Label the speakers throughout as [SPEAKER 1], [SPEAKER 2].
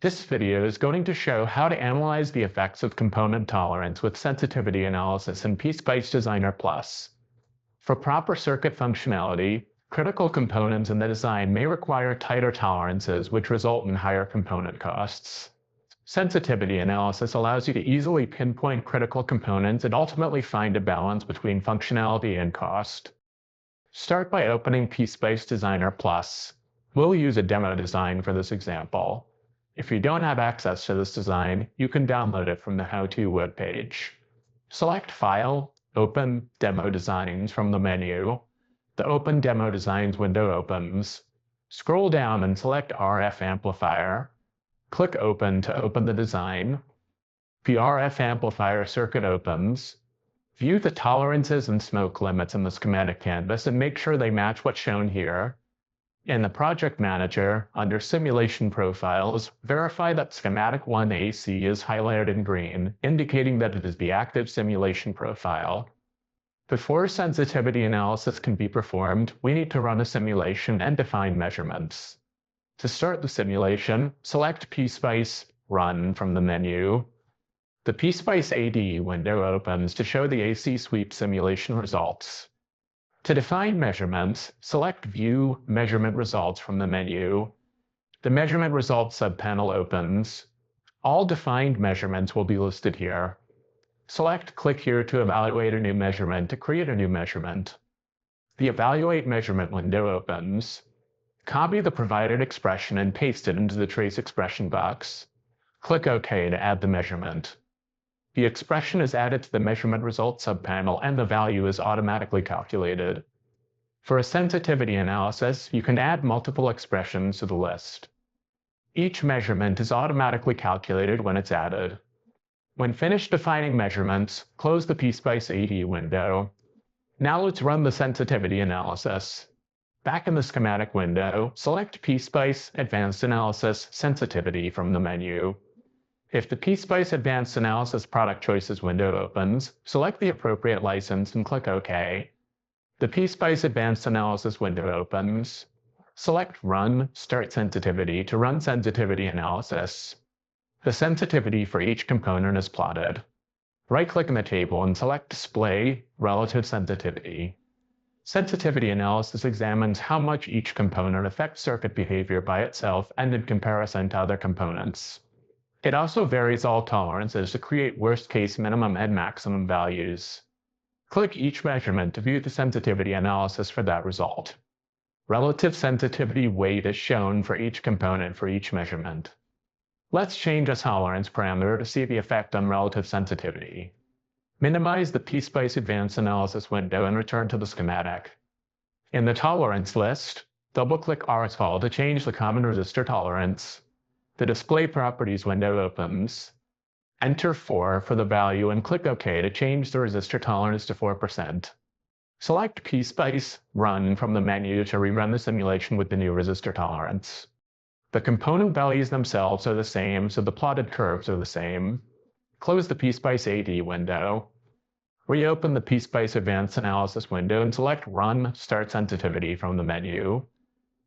[SPEAKER 1] This video is going to show how to analyze the effects of component tolerance with sensitivity analysis in PSpice Designer Plus. For proper circuit functionality, critical components in the design may require tighter tolerances, which result in higher component costs. Sensitivity analysis allows you to easily pinpoint critical components and ultimately find a balance between functionality and cost. Start by opening PSpice Designer Plus. We'll use a demo design for this example. If you don't have access to this design, you can download it from the how-to webpage. Select File, Open Demo Designs from the menu. The Open Demo Designs window opens. Scroll down and select RF Amplifier. Click Open to open the design. The RF Amplifier circuit opens. View the tolerances and smoke limits in the schematic canvas and make sure they match what's shown here. In the Project Manager, under Simulation Profiles, verify that Schematic 1 AC is highlighted in green, indicating that it is the active simulation profile. Before sensitivity analysis can be performed, we need to run a simulation and define measurements. To start the simulation, select PSpice Run from the menu. The PSpice AD window opens to show the AC sweep simulation results. To define measurements, select View Measurement Results from the menu. The Measurement Results subpanel opens. All defined measurements will be listed here. Select Click here to evaluate a new measurement to create a new measurement. The Evaluate Measurement window opens. Copy the provided expression and paste it into the trace expression box. Click OK to add the measurement. The expression is added to the Measurement Results subpanel and the value is automatically calculated. For a sensitivity analysis, you can add multiple expressions to the list. Each measurement is automatically calculated when it's added. When finished defining measurements, close the PSpice AD window. Now let's run the sensitivity analysis. Back in the schematic window, select PSpice Advanced Analysis Sensitivity from the menu. If the PSpice Advanced Analysis Product Choices window opens, select the appropriate license and click OK. The PSpice Advanced Analysis window opens. Select Run Start Sensitivity to run sensitivity analysis. The sensitivity for each component is plotted. Right-click in the table and select Display Relative Sensitivity. Sensitivity analysis examines how much each component affects circuit behavior by itself and in comparison to other components. It also varies all tolerances to create worst-case minimum and maximum values. Click each measurement to view the sensitivity analysis for that result. Relative sensitivity weight is shown for each component for each measurement. Let's change a tolerance parameter to see the effect on relative sensitivity. Minimize the PSpice Advanced Analysis window and return to the schematic. In the tolerance list, double-click RTOL to change the common resistor tolerance. The Display Properties window opens. Enter 4 for the value and click OK to change the resistor tolerance to 4%. Select PSpice Run from the menu to rerun the simulation with the new resistor tolerance. The component values themselves are the same, so the plotted curves are the same. Close the PSpice AD window. Reopen the PSpice Advanced Analysis window and select Run Start Sensitivity from the menu.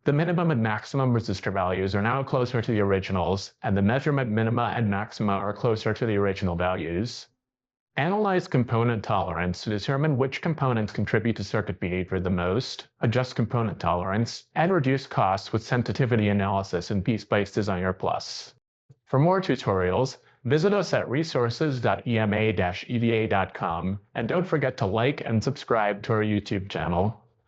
[SPEAKER 1] The minimum and maximum resistor values are now closer to the originals, and the measurement minima and maxima are closer to the original values. Analyze component tolerance to determine which components contribute to circuit behavior the most, adjust component tolerance, and reduce costs with sensitivity analysis in PSpice Designer Plus. For more tutorials, visit us at resources.ema-eva.com, and don't forget to like and subscribe to our YouTube channel.